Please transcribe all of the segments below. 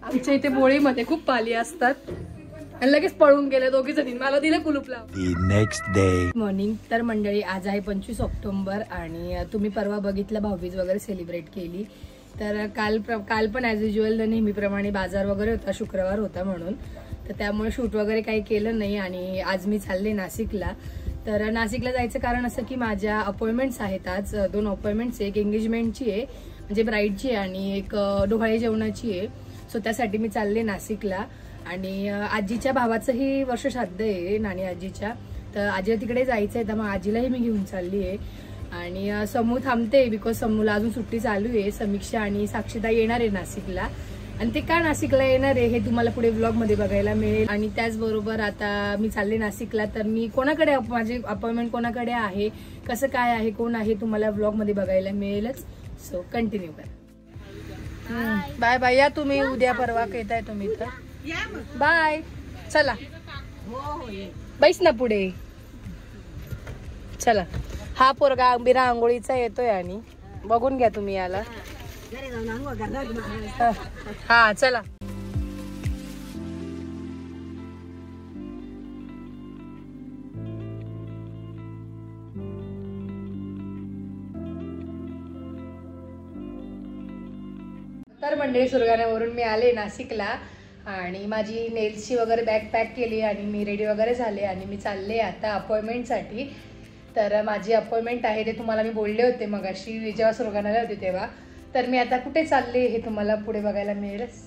आमच्या इथे बोळीमध्ये खूप पाली असतात आणि लगेच पळून गेले दोघी जणी. मला दिलं कुलूप लाव. Next day morning. तर मंडळी आज आहे 25 ऑक्टोबर आणि तुम्ही परवा बघितलं भाऊबीज वगैरे सेलिब्रेट केली. तर काल पण ॲज युज्युअल नेहमीप्रमाणे बाजार वगैरे होता, शुक्रवार होता म्हणून, तर त्यामुळे शूट वगैरे काही केलं नाही. आणि आज मी चालले नाशिकला. तर नाशिकला जायचं कारण असं की माझ्या अपॉइंटमेंट्स आहेत आज, 2 अपॉइंटमेंट्स. एक एंगेजमेंटची आहे म्हणजे ब्राईडची आहे आणि एक डोहाळे जेवणाची आहे. सो त्यासाठी मी चालले नाशिकला. आणि आजीच्या भावाचंही वर्षश्राद्ध आहे, नानी आजीच्या. तर आजीला तिकडे जायचं आहे, तर मग आजीलाही मी घेऊन चालली आहे. आणि समू थांबते बिकॉज समूला अजून सुट्टी चालू आहे. समीक्षा आणि साक्षीताई येणार आहे नाशिकला. आणि ते का नाशिकला येणार आहे हे तुम्हाला पुढे व्लॉगमध्ये बघायला मिळेल. आणि त्याचबरोबर आता मी चालले नाशिकला, तर मी कोणाकडे माझी अपॉइंटमेंट कोणाकडे आहे, कसं काय आहे, कोण आहे, तुम्हाला व्लॉगमध्ये बघायला मिळेलच. सो कंटिन्यू करा. Bye bye. या तुम्ही उद्या परवा येताय तुम्ही तर. बाय. चला बैस ना पुढे. चला. हा पोरगा बिना आंघोळीचा येतोय आणि बघून घ्या तुम्ही याला. हा चला. तर मंडळी सुरगाण्यावरून मी आले नाशिकला आणि माझी नेल्सची वगैरे बॅग पॅक केली आणि मी रेडी वगैरे झाले आणि मी चालले आता अपॉइंटमेंटसाठी. तर माझी अपॉइंटमेंट आहे ते तुम्हाला मी बोलले होते मगाशी जेव्हा सुरगाण्याला होते तेव्हा. तर मी आता कुठे चालले हे तुम्हाला पुढे बघायला मिळेलच.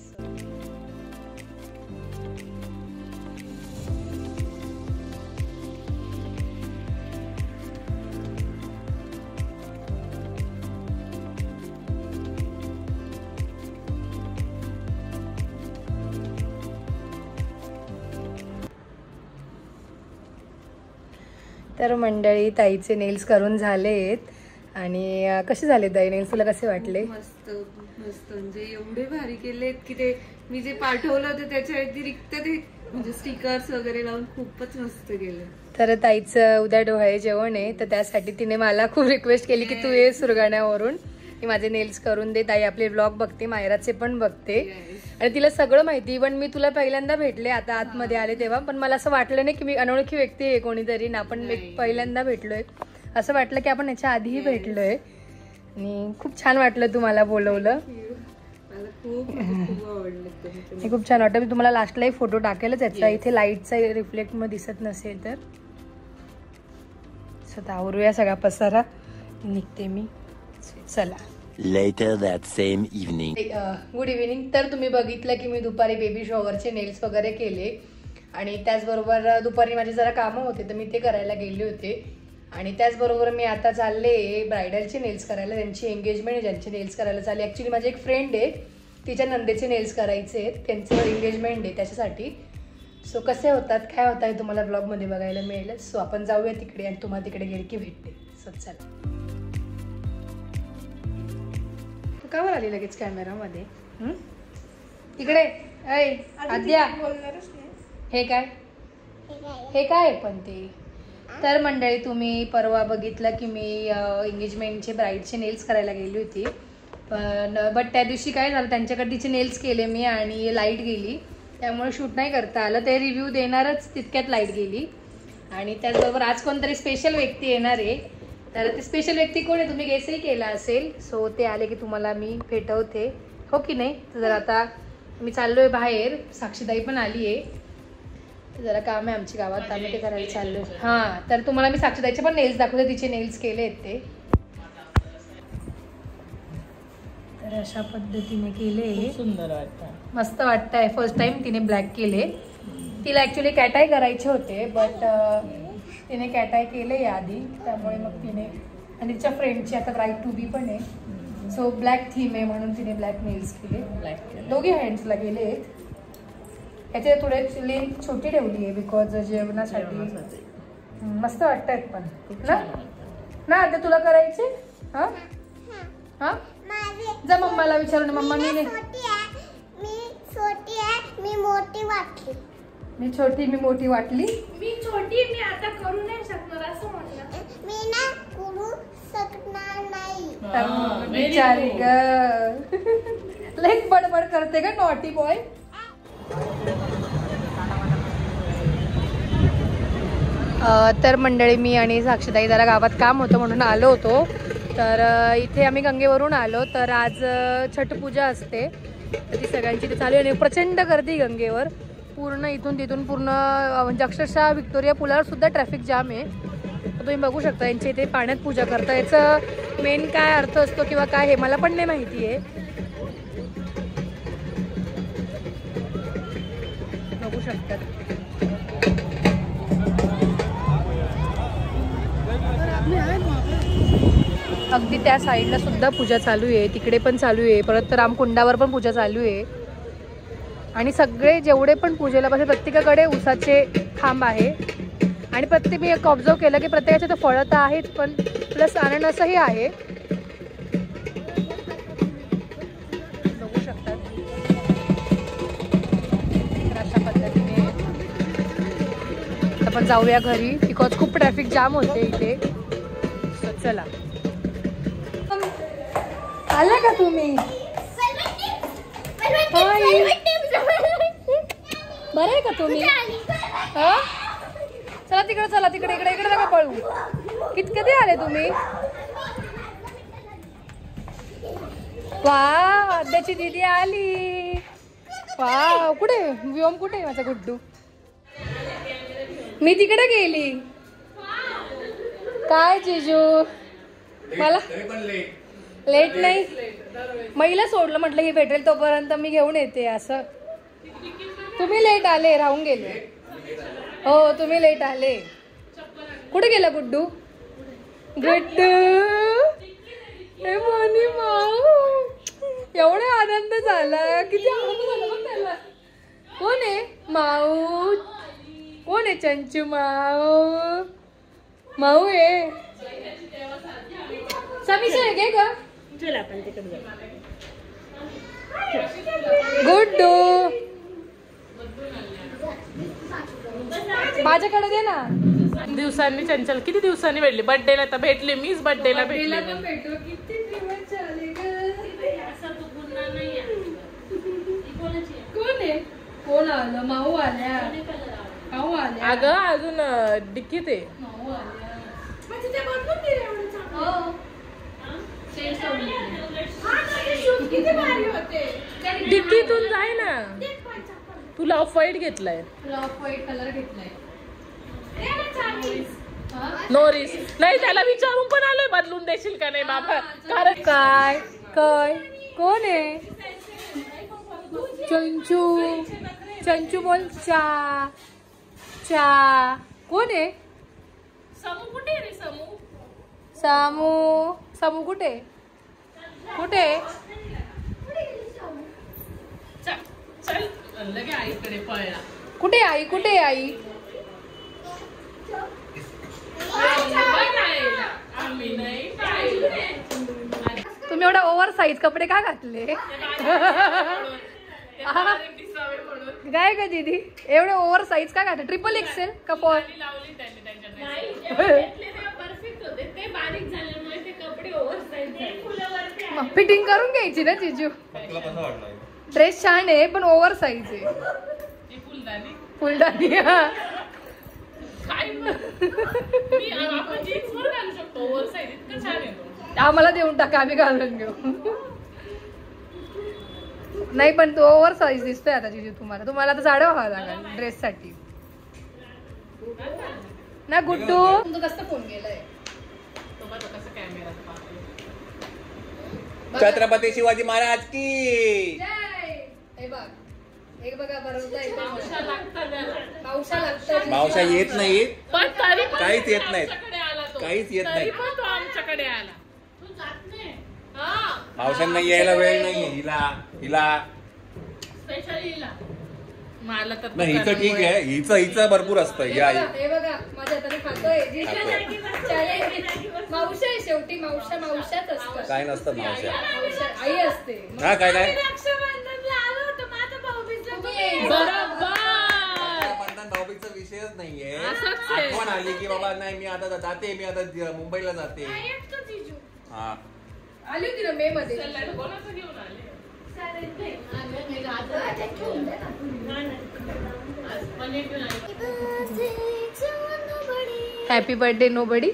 तर मंडळी ताईचे नेल्स करून झालेत. आणि कसे झाले ताई नेल्स, तुला कसे वाटले? मस्त मस्त, म्हणजे एवढे भारी केलेत की ते मी जे पाठवलं होतं त्याच्या व्यतिरिक्त ते म्हणजे स्टिकर्स वगैरे लावून खूपच मस्त केलं. तर ताईचं उद्या डोहाळे जेवण आहे, तर त्यासाठी तिने मला खूप रिक्वेस्ट केली की तू ये सुरगाण्यावरून, की माझे नेल्स करून दे. ताई आपले व्लॉग बघते, मायराचे पण बघते आणि तिला सगळं माहिती. इव्हन मी तुला पहिल्यांदा भेटले आता आतमध्ये आले तेव्हा, पण मला असं वाटलं नाही की मी अनोळखी व्यक्ती आहे कोणीतरी ना. आपण पहिल्यांदा भेटलोय असं वाटलं की आपण याच्या आधीही भेटलोय. आणि खूप छान वाटलं तुम्हाला बोलवलं. खूप छान वाटतं. मी तुम्हाला लास्टलाही फोटो टाकेलच याचा. इथे लाईटचा रिफ्लेक्ट मग दिसत नसेल तर. स्वतः आवरूया सगळा पसारा, निघते मी. चला. Later that same evening. Good evening. तर तुम्ही बघितलं की मी दुपारी बेबी शॉवरचे नेल्स वगैरे केले आणि त्याचबरोबर दुपारी माझे जरा कामं होते तर मी ते करायला गेले होते. आणि त्याचबरोबर मी आता चालले ब्रायडलचे नेल्स करायला. त्यांची एंगेजमेंट ज्यांचे नेल्स करायला चालले. ॲक्च्युली माझी एक फ्रेंड आहे, तिच्या नंदेचे नेल्स करायचे आहेत, त्यांचं एंगेजमेंट आहे त्याच्यासाठी. सो कसे होतात काय होत आहे तुम्हाला ब्लॉगमध्ये बघायला मिळेल. सो आपण जाऊया तिकडे आणि तुम्हाला तिकडे गेले की भेटते. सो चला. तू कावर आली लगेच कॅमेरामध्ये? इकडे आद्या, हे काय हे काय पण ते. तर मंडळी तुम्ही परवा बघितलं की मी एंगेजमेंटचे ब्राईडचे नेल्स करायला गेली होती. बट त्या दिवशी काय झालं, त्यांच्याकडे तिचे नेल्स केले मी आणि लाईट गेली, त्यामुळे शूट नाही करता आलं. ते रिव्ह्यू देणारच तितक्यात लाईट गेली. आणि त्याचबरोबर आज कोणतरी स्पेशल व्यक्ती येणार आहे. तर ते स्पेशल व्यक्ती कोण आहे तुम्ही गेसही केला असेल. सो ते आले की तुम्हाला मी भेटवते, हो की नाही. तर आता मी चाललोय बाहेर, साक्षीताई पण आली आहे. जरा काम आहे आमच्या गावात, आम्ही ते करायला चाललोय. हां, तर तुम्हाला मी साक्षीताईचे पण नेल्स दाखवते, तिचे नेल्स केले आहेत ते. तर अशा पद्धतीने केले, सुंदर वाटतं, मस्त वाटतंय. फर्स्ट टाइम तिने ब्लॅक केले. तिला ॲक्च्युली कॅटाय करायचे होते बट तिने कॅटाय केले आधी, त्यामुळे मग तिने आणि तिच्या फ्रेंडची आता ब्राईड टू बी पण आहे. सो ब्लॅक थीम आहे म्हणून तिने ब्लॅक नेल्स केले. दोघी हँड्सला गेले आहेत. याचे थोडे लेंथ छोटी ठेवली आहे बिकॉज जेवणासाठी. मस्त वाटतायत पण ना. ना आता तुला करायचे? हां हां, जा मम्माला विचारून. मम्मा मी छोटी मी मोठी वाटली. मी छोटी, मी आता करू नाही शकणार असं म्हटलं. मी ना करू शकणार नाही. बिचारी ग. लई बडबड करते का नॉटी बॉय. तर मंडळी मी आणि साक्षीताई जरा गावात काम होतं म्हणून आलो होतो. तर इथे आम्ही गंगेवरून आलो. तर आज छठपूजा असते तर ती सगळ्यांची ते चालू आहे आणि प्रचंड गर्दी गंगेवर. पूर्ण इथून तिथून पूर्ण म्हणजे अक्षरशः व्हिक्टोरिया पुलावर सुद्धा ट्रॅफिक जाम आहे. तर तुम्ही बघू शकता यांच्या इथे पाण्यात पूजा करता. याचं मेन काय अर्थ असतो किंवा काय हे मला पण नाही माहिती आहे. बघू शकतात. अगदी त्या साईडला सुद्धा पूजा चालू आहे. तिकडे पण चालू आहे. परत रामकुंडावर पण पूजा चालू आहे. आणि सगळे जेवढे पण पूजेला बसले प्रत्येकाकडे उसाचे खांब आहे. आणि प्रत्येक मी एक ऑब्झर्व केलं की प्रत्येकाचे तर फळं तर आहेच पण प्लस अननसही आहे. बघू शकतात. तर अशा पद्धतीने आपण जाऊया घरी बिकॉज खूप ट्रॅफिक जाम होते इथे. चला. आला का तुम्ही? बरं आहे का तुम्ही? चला तिकडे चला तिकडे इकडे इकडे नका पळू. कधी आले तुम्ही? वा आद्याची दीदी आली. वा कुठे व्योम कुठे माझा गुड्डू? मी तिकडे गेली. काय जिजू मला लेट नाही. महिला सोडलं म्हटलं ही भेटेल तोपर्यंत मी घेऊन येते असं. तुम्ही लेट आले राहून गेले. हो तुम्ही लेट आले. कुठे गेला गुड्डू? गुड्डू मनी माऊ एवढा आनंद झाला. किती आनंद झाला बघ त्याला. कोण आहे माऊ? कोण आहे? चंचू माऊ. माऊ आहे. समीक्षा आहे काय का? गुड्डू माझ्याकडे दे ना. दिवसांनी चंचल किती दिवसांनी भेटली. बर्थडेला तर भेटली. मीच बर्थडेला भेटली. कोण आहे? कोण आलं? माऊ आल्या. माऊ आल्या. अगं अजून डिक्कीत आहे. माऊ आल्या. डिक्कीतून जाय ना. तुला ऑफ व्हाईट घेतलाय. ऑफ व्हाईट कलर घेतलाय. No risk. नाही त्याला विचारून पण आलोय बदलून देशील का नाही बाबा. कारण काय काय कोण आहे? चंचू. चंचू बोल चा चा. कोण आहे? समू कुठे रे? समू सामू. सामू कुठे? कुठे? चल लगे आईकडे पळला. कुठे आई? कुठे आई? तुम्ही एवढा ओव्हर साईज कपडे का घातले? काय का दीदी एवढे ओव्हर साईज का घातले? ट्रिपल एक्सेल का फोर? फिटिंग करून घ्यायची ना जीजू. ड्रेस छान आहे पण ओव्हर साईज आहे. फुलदाणी. आम्हाला देऊन टाका आम्ही घालून घेऊ. नाही पण तो ओव्हर साईज दिसतोय आता जीजू तुम्हाला. तुम्हाला आता जाडं व्हावं लागेल ड्रेस साठी ना गुड्डू. कसं फोन गेलाय? छत्रपती शिवाजी महाराज की हे बघ. एक बघा मावशा येत नाही. पण तरी काहीच येत नाहीत. काहीच येत नाही. तो आमच्याकडे आला. मावशांना यायला वेळ नाही हिला. स्पेशली हिला. मला तर नाही हिचं ठीक आहे. हिचं भरपूर असतं. हे बघा माझ्या हाताने खातोय. मावशा आहे शेवटी. मावशाच असतं. काय नसतं मावशा. आई असते. हा काय काय भाऊबीजचा विषयच नाहीये. आठवण आली की बाबा नाही मी आता जाते. मी आता मुंबईला जाते. हा आली होती ना मे मध्ये. कोणाचं घेऊन आले? हॅपी बर्थडे नो बडी.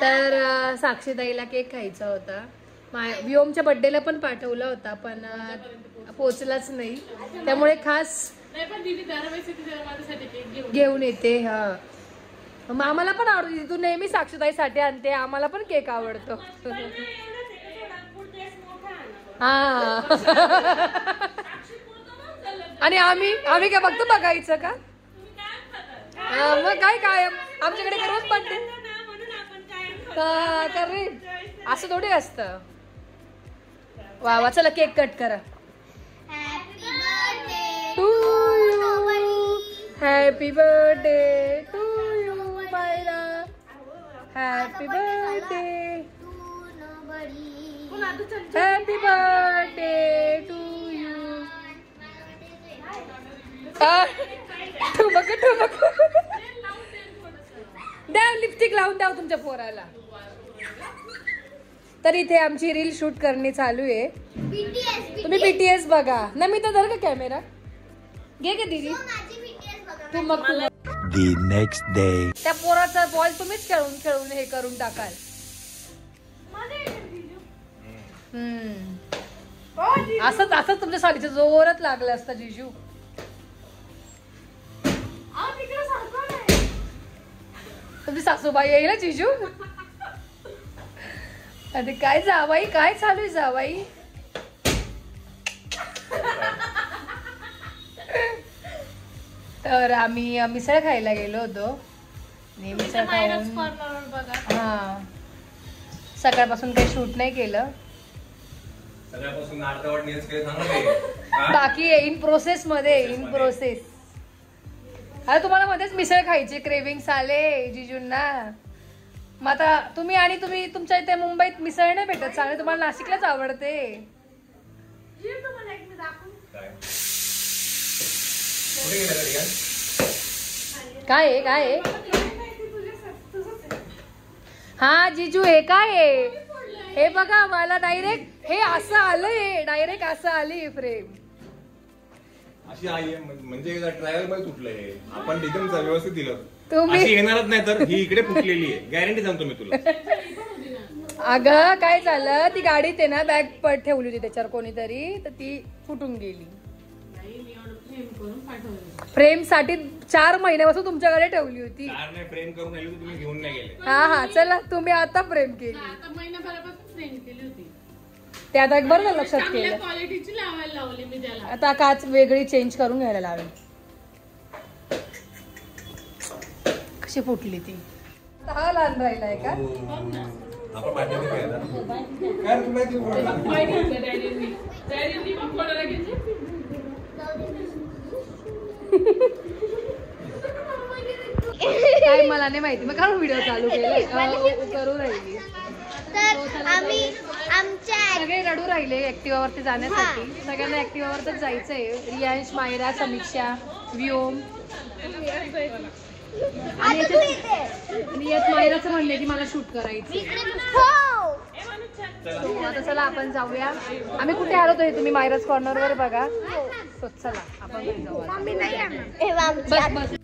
तर साक्षीताईला केक खायचा होता. व्योमच्या बर्थडेला पण पाठवला होता पण पोचलाच नाही, त्यामुळे खास घेऊन येते. हा मग आम्हाला पण आवडते, तू नेहमी साक्षीताईसाठी आणते, आम्हाला पण केक आवडतो. हा आणि आम्ही काय फक्त बघायचं का? मग काय आमच्याकडे रोज बर्थडे रे, असं थोडी असतं. वा वा, चला केक कट करा. To you, happy birthday to you Myra, happy birthday, happy birthday to you. द्या लिपस्टिक लावून द्या तुमच्या पोराला. तर इथे आमची रील शूट करणे चालू आहे. तुम्ही BTS बघा ना. मी तर धर का कॅमेरा घे का दीदी तू. मग The next day. त्या पोराचा बॉल तुम्हीच खेळून हे करून टाकाल. असंच तुमच्या साडीचं जोरात लागलं असतं जिजू. तुमची सासूबाई येईल ना जिजू. अरे काय जावाई, काय चालू आहे जावाई. तर आम्ही मिसळ खायला गेलो होतो. मिसळ खाऊन हा सकाळपासून काही शूट नाही केलं. बाकी इन प्रोसेस मध्ये इन प्रोसेस. अरे तुम्हाला मध्येच मिसळ खायची क्रेविंग्स आले जिजूंना. मग आता तुम्ही तुमच्या इथे मुंबईत मिसळ नाही भेटत चांगले, तुम्हाला नाशिकलाच आवडते. काय आहे हा जिजू हे काय आहे हे बघा. मला डायरेक्ट हे असं आलंय, डायरेक्ट असं आली फ्रेम. अशी आई म्हणजे ट्रायल मध्ये तुटलंय. आपण डिझाईन व्यवस्थित दिलं, तुम्ही येणारच नाही तर ही इकडे फुटलेली आहे. गॅरंटी सांगतो मी तुला. अगं काय झालं, ती गाडीत आहे ना बॅग ठेवली होती त्याच्यावर कोणीतरी, तर ती फुटून गेली. फ्रेम साठी 4 महिन्यापासून तुमच्याकडे ठेवली होती. फ्रेम करून आली तुम्ही घेऊन नाही गेले. हा चला तुम्ही आता फ्रेम केली. ते आता बरं झालं लक्षात केलं. क्वालिटीची लावायला लावली मी त्याला. आता काच वेगळी चेंज करून घ्यायला लावेल. कशी फुटली ती. हा लहान राहिलाय का? काय मला नाही माहिती, मग काढून व्हिडिओ चालू केला करू राहिली. तर आम्ही सगळे रडू राहिले ऍक्टिव्हावरती जाण्यासाठी. सगळ्यांना ऍक्टिव्हावरच जायचंय. रियांश, मायरा, समीक्षा, व्योम आणि यात मायराचं म्हणले की मला शूट करायचं. आता चला आपण जाऊया. आम्ही कुठे आलो होतो तुम्ही मायराज कॉर्नर वर बघा. चला आपण जाऊ. बस